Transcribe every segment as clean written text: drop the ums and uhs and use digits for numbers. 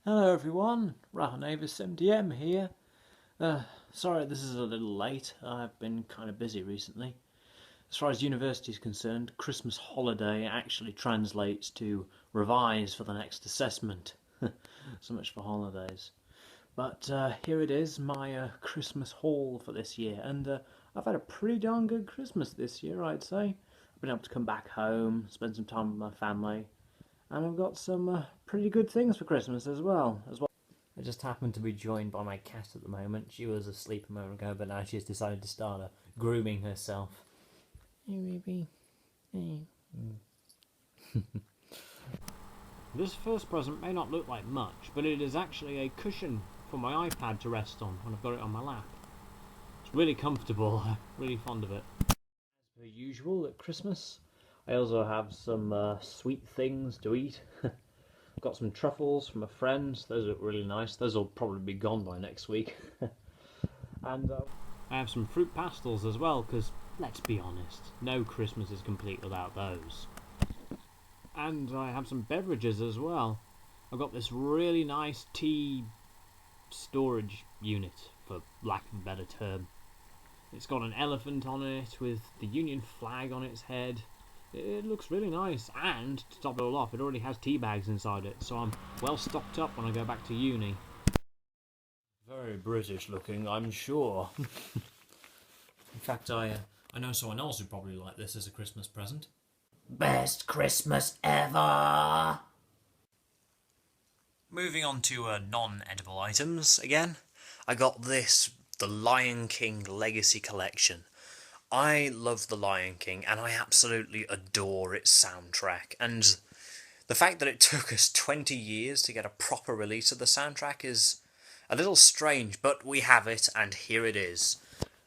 Hello everyone, Rahonavis7DM here. Sorry this is a little late, I've been kind of busy recently. As far as university is concerned, Christmas holiday actually translates to revise for the next assessment. So much for holidays. But here it is, my Christmas haul for this year, and I've had a pretty darn good Christmas this year, I'd say. I've been able to come back home, spend some time with my family, and I've got some pretty good things for Christmas as well. I just happen to be joined by my cat at the moment. She was asleep a moment ago, but now she's decided to start grooming herself. Hey, baby. Hey. This first present may not look like much, but it is actually a cushion for my iPad to rest on when I've got it on my lap. It's really comfortable. I'm really fond of it. As per usual at Christmas, I also have some sweet things to eat. Got some truffles from a friend. Those look really nice. Those will probably be gone by next week. And I have some fruit pastels as well, because let's be honest, no Christmas is complete without those. And I have some beverages as well. I've got this really nice tea storage unit, for lack of a better term. It's got an elephant on it with the Union flag on its head. It looks really nice, and to top it all off, it already has tea bags inside it, so I'm well stocked up when I go back to uni. Very British looking, I'm sure. In fact, I know someone else who'd probably like this as a Christmas present. Best Christmas ever! Moving on to non-edible items again. I got this, the Lion King Legacy Collection. I love The Lion King, and I absolutely adore its soundtrack, and the fact that it took us 20 years to get a proper release of the soundtrack is a little strange, but we have it, and here it is.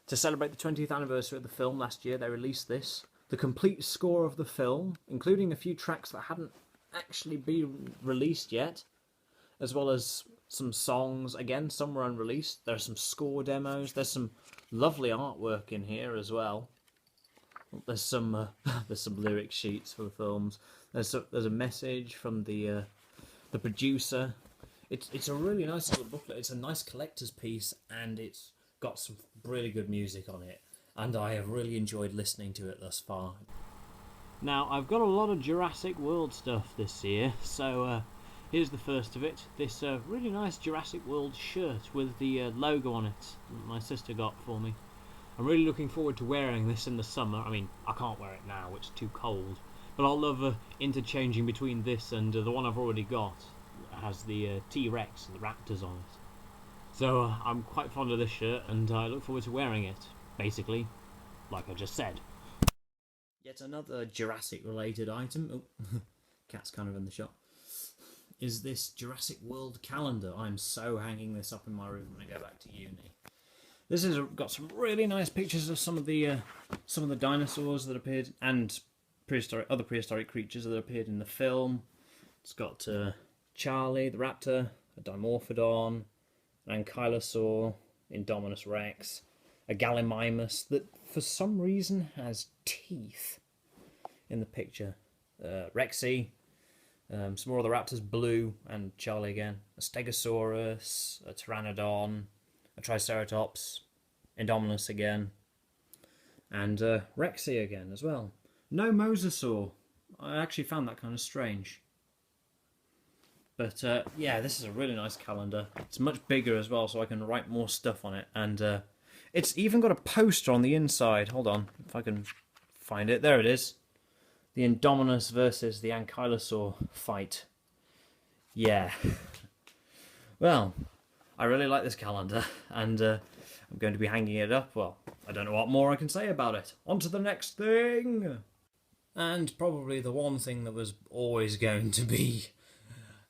To celebrate the 20th anniversary of the film last year, they released this. The complete score of the film, including a few tracks that hadn't actually been released yet, as well as some songs. Again, some were unreleased. There are some score demos. There's some lovely artwork in here as well. There's some lyric sheets for the films. There's a message from the producer. It's a really nice little booklet. It's a nice collector's piece, and it's got some really good music on it. And I have really enjoyed listening to it thus far. Now, I've got a lot of Jurassic World stuff this year, so here's the first of it. This really nice Jurassic World shirt with the logo on it that my sister got for me. I'm really looking forward to wearing this in the summer. I mean, I can't wear it now, it's too cold. But I'll love interchanging between this and the one I've already got. It has the T-Rex and the raptors on it. So I'm quite fond of this shirt, and I look forward to wearing it. Basically, like I just said. Yet another Jurassic-related item. Oh, cat's kind of in the shot. Is this Jurassic World calendar. I'm so hanging this up in my room when I go back to uni. This has got some really nice pictures of some of the dinosaurs that appeared, and other prehistoric creatures that appeared in the film. It's got Charlie the raptor, a Dimorphodon, an Ankylosaur, Indominus Rex, a Gallimimus that for some reason has teeth in the picture. Rexy. Some more of the raptors, Blue and Charlie again. A Stegosaurus, a Pteranodon, a Triceratops, Indominus again, and Rexy again as well. No Mosasaur. I actually found that kind of strange. But yeah, this is a really nice calendar. It's much bigger as well, so I can write more stuff on it. And it's even got a poster on the inside. Hold on, if I can find it. There it is. The Indominus versus the Ankylosaur fight. Yeah. Well, I really like this calendar, and I'm going to be hanging it up. Well, I don't know what more I can say about it. On to the next thing! And probably the one thing that was always going to be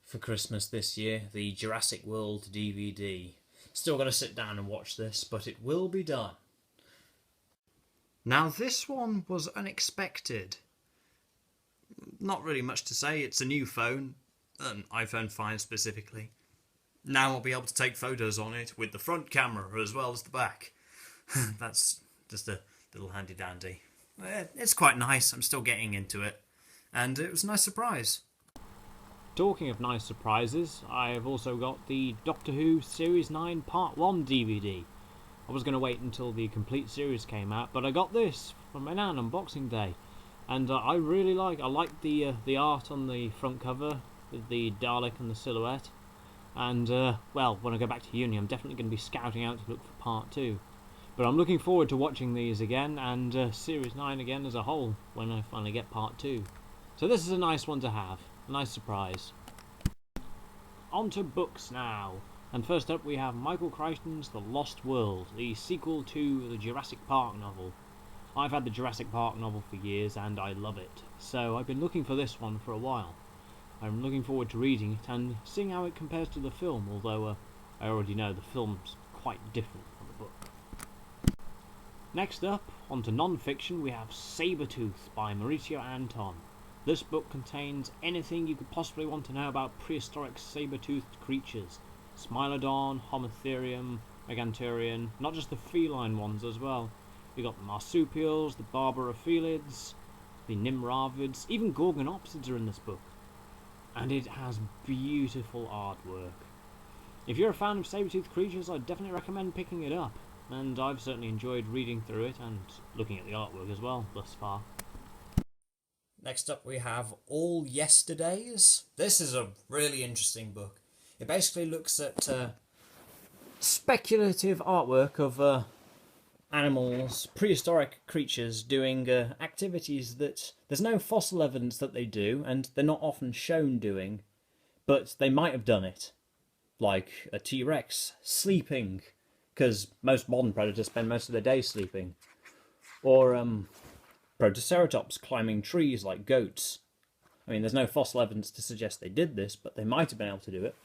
for Christmas this year, the Jurassic World DVD. Still got to sit down and watch this, but it will be done. Now this one was unexpected. Not really much to say. It's a new phone, an iPhone 5 specifically. Now I'll be able to take photos on it with the front camera as well as the back. That's just a little handy dandy. It's quite nice, I'm still getting into it. And it was a nice surprise. Talking of nice surprises, I have also got the Doctor Who Series 9 Part 1 DVD. I was going to wait until the complete series came out, but I got this from my nan on Boxing Day. And I like the art on the front cover, with the Dalek and the silhouette. And, well, when I go back to uni, I'm definitely going to be scouting out to look for Part 2. But I'm looking forward to watching these again, and Series 9 again as a whole, when I finally get Part 2. So this is a nice one to have. A nice surprise. On to books now. And first up we have Michael Crichton's The Lost World, the sequel to the Jurassic Park novel. I've had the Jurassic Park novel for years and I love it, so I've been looking for this one for a while. I'm looking forward to reading it and seeing how it compares to the film, although I already know the film's quite different from the book. Next up, on to non-fiction, we have Sabretooth by Mauricio Anton. This book contains anything you could possibly want to know about prehistoric saber-toothed creatures. Smilodon, Homotherium, Meganturian, not just the feline ones as well. You've got the marsupials, the Barbarophilids, the Nimravids, even Gorgonopsids are in this book. And it has beautiful artwork. If you're a fan of saber-toothed creatures, I'd definitely recommend picking it up. And I've certainly enjoyed reading through it and looking at the artwork as well thus far. Next up we have All Yesterdays. This is a really interesting book. It basically looks at speculative artwork of animals, prehistoric creatures doing activities that there's no fossil evidence that they do, and they're not often shown doing, but they might have done it. Like a T-Rex sleeping, because most modern predators spend most of their day sleeping. Or Protoceratops climbing trees like goats. I mean, there's no fossil evidence to suggest they did this, but they might have been able to do it.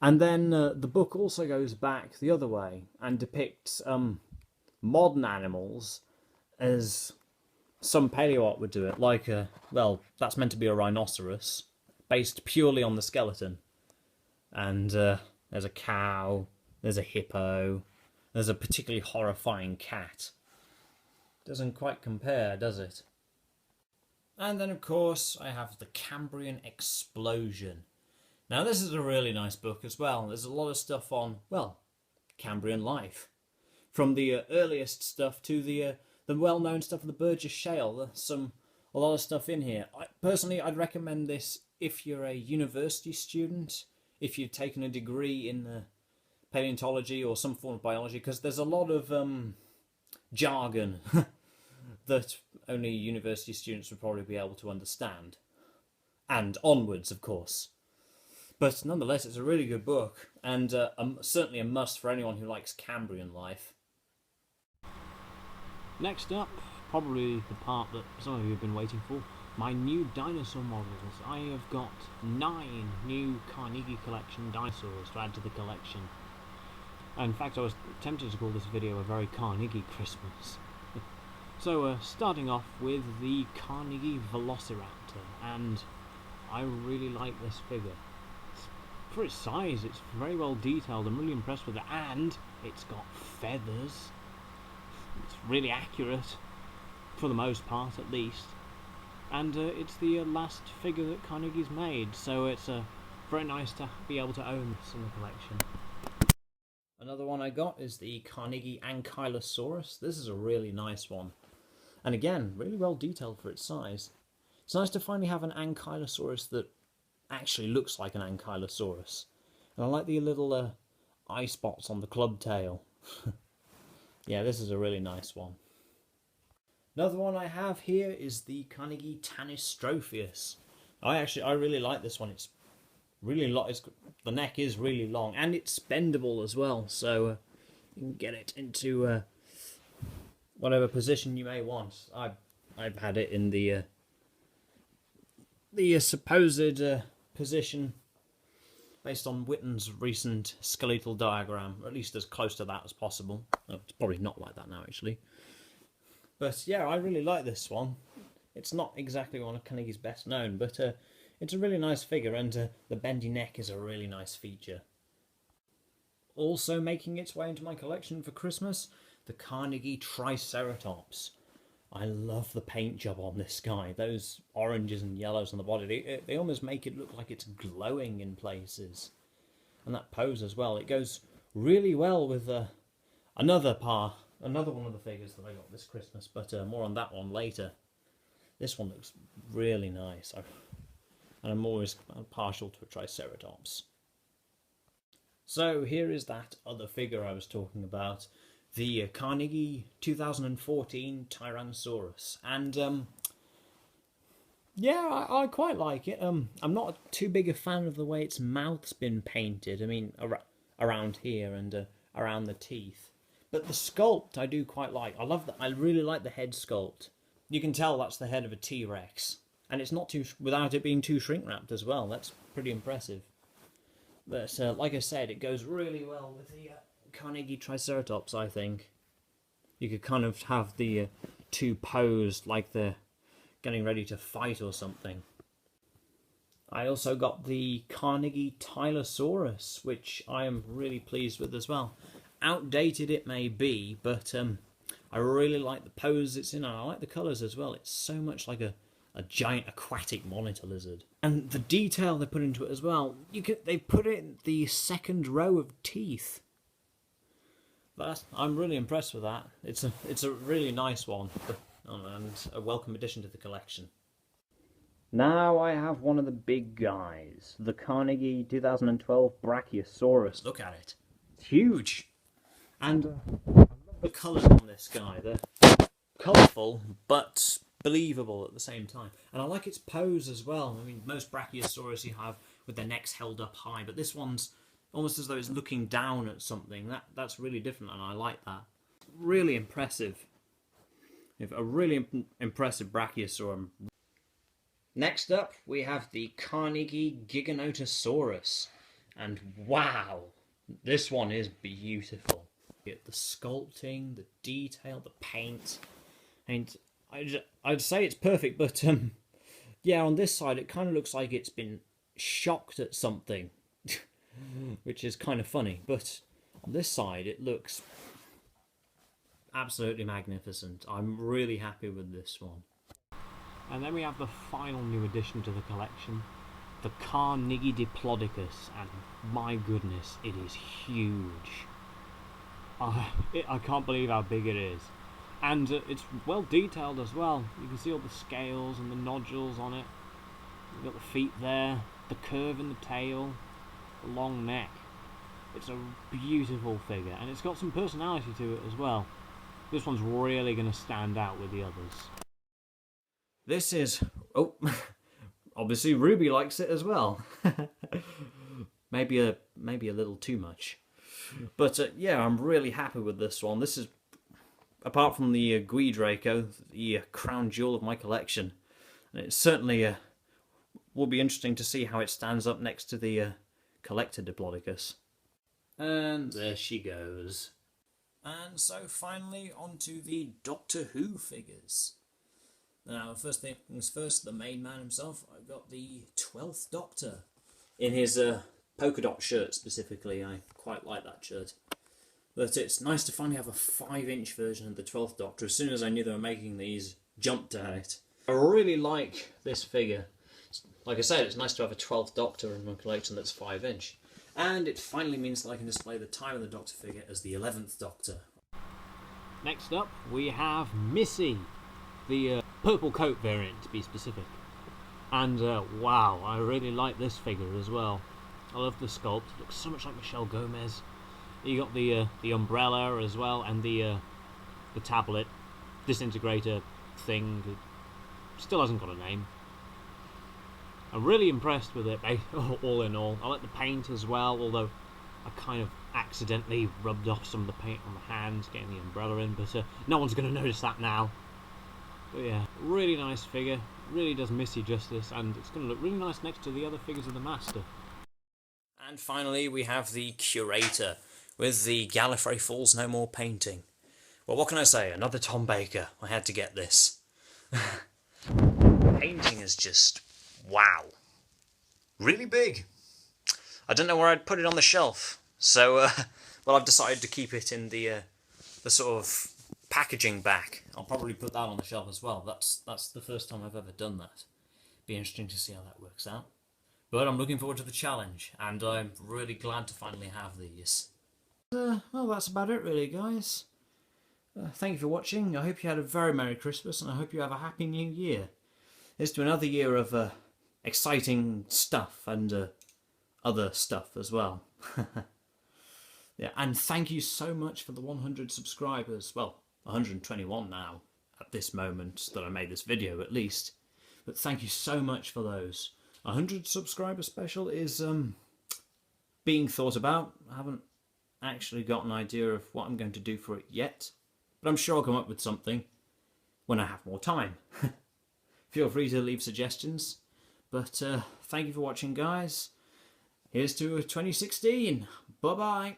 And then the book also goes back the other way and depicts modern animals as some paleo art would do it. Like, well, that's meant to be a rhinoceros, based purely on the skeleton. And there's a cow, there's a hippo, there's a particularly horrifying cat. Doesn't quite compare, does it? And then, of course, I have The Cambrian Explosion. Now, this is a really nice book as well. There's a lot of stuff on, well, Cambrian life. From the earliest stuff to the well-known stuff of the Burgess Shale. There's a lot of stuff in here. Personally, I'd recommend this if you're a university student, if you've taken a degree in paleontology or some form of biology, because there's a lot of jargon that only university students would probably be able to understand. And onwards, of course. But nonetheless, it's a really good book, and certainly a must for anyone who likes Cambrian life. Next up, probably the part that some of you have been waiting for, my new dinosaur models. I have got 9 new Carnegie Collection dinosaurs to add to the collection. In fact, I was tempted to call this video a very Carnegie Christmas. So, starting off with the Carnegie Velociraptor, and I really like this figure. For its size, it's very well detailed. I'm really impressed with it, and it's got feathers. It's really accurate, for the most part at least. And it's the last figure that Carnegie's made, so it's very nice to be able to own this in the collection. Another one I got is the Carnegie Ankylosaurus. This is a really nice one. And again, really well detailed for its size. It's nice to finally have an Ankylosaurus that actually looks like an Ankylosaurus. And I like the little eye spots on the club tail. Yeah, this is a really nice one. Another one I have here is the Carnegie Tanystropheus. I really like this one. It's really long. The neck is really long, and it's bendable as well, so you can get it into whatever position you may want. I've had it in the supposed position based on Witten's recent skeletal diagram, or at least as close to that as possible. Oh, it's probably not like that now, actually. But yeah, I really like this one. It's not exactly one of Carnegie's best known, but it's a really nice figure, and the bendy neck is a really nice feature. also making its way into my collection for Christmas, the Carnegie Triceratops. I love the paint job on this guy. Those oranges and yellows on the body, they almost make it look like it's glowing in places. And that pose as well, it goes really well with another one of the figures that I got this Christmas, but more on that one later. This one looks really nice, and I'm always partial to a Triceratops. So here is that other figure I was talking about, the Carnegie 2014 Tyrannosaurus, and yeah, I quite like it. I'm not too big a fan of the way its mouth's been painted. I mean, around here and around the teeth, but the sculpt I do quite like. I love that. I really like the head sculpt. You can tell that's the head of a T-Rex, and it's not too, without it being too shrink wrapped as well. That's pretty impressive. But like I said, it goes really well with the Carnegie Triceratops, I think. You could kind of have the two posed like they're getting ready to fight or something. I also got the Carnegie Tylosaurus, which I am really pleased with as well. Outdated it may be, but I really like the pose it's in, and I like the colours as well. It's so much like a giant aquatic monitor lizard. And the detail they put into it as well, they put it in the second row of teeth. I'm really impressed with that. It's a really nice one, and a welcome addition to the collection. Now I have one of the big guys, the Carnegie 2012 Brachiosaurus. Look at it. It's huge. And I love the colours on this guy. They're colourful, but believable at the same time. And I like its pose as well. I mean, most Brachiosaurus you have with their necks held up high, but this one's almost as though it's looking down at something. That's really different, and I like that. Really impressive. A really impressive Brachiosaur. Next up, we have the Carnegie Giganotosaurus. And wow, this one is beautiful. The sculpting, the detail, the paint. And I'd say it's perfect, but yeah, on this side it kind of looks like it's been shocked at something, which is kind of funny. But on this side it looks absolutely magnificent. I'm really happy with this one. And then we have the final new addition to the collection, the Carnegie Diplodocus, and my goodness, it is huge. I can't believe how big it is. And it's well detailed as well. You can see all the scales and the nodules on it. You've got the feet there, the curve in the tail, the long neck. It's a beautiful figure, and it's got some personality to it as well. This one's really going to stand out with the others. This is... oh, obviously Ruby likes it as well. maybe a little too much. But yeah, I'm really happy with this one. This is, apart from the Guidraco, the crown jewel of my collection. And it certainly will be interesting to see how it stands up next to the collector Diplodocus. And there she goes. And so finally onto the Doctor Who figures. Now, first things first, the main man himself. I got the 12th Doctor in his polka dot shirt specifically. I quite like that shirt. But it's nice to finally have a 5-inch version of the 12th Doctor. As soon as I knew they were making these, jumped at it. I really like this figure. Like I said, it's nice to have a 12th Doctor in my collection that's 5-inch. And it finally means that I can display the Time of the Doctor figure as the 11th Doctor. Next up, we have Missy, the purple coat variant to be specific. And wow, I really like this figure as well. I love the sculpt. It looks so much like Michelle Gomez. You got the umbrella as well, and the tablet disintegrator thing. It still hasn't got a name. I'm really impressed with it, all in all. I like the paint as well, although I kind of accidentally rubbed off some of the paint on the hands, getting the umbrella in, but no one's going to notice that now. But yeah, really nice figure. Really does Missy justice, and it's going to look really nice next to the other figures of the Master. And finally, we have the Curator, with the Gallifrey Falls No More painting. Well, what can I say? Another Tom Baker. I had to get this. Painting is just... wow. Really big. I don't know where I'd put it on the shelf. So Well, I've decided to keep it in the sort of packaging back. I'll probably put that on the shelf as well. That's the first time I've ever done that. Be interesting to see how that works out. But I'm looking forward to the challenge, and I'm really glad to finally have these. Well, that's about it really, guys. Thank you for watching. I hope you had a very Merry Christmas, and I hope you have a Happy New Year. Here's to another year of exciting stuff and other stuff as well. Yeah, and thank you so much for the 100 subscribers. Well, 121 now at this moment that I made this video, at least. But thank you so much for those. 100 subscriber special is being thought about. I haven't actually got an idea of what I'm going to do for it yet, but I'm sure I'll come up with something when I have more time. Feel free to leave suggestions. But thank you for watching, guys. Here's to 2016. Bye-bye.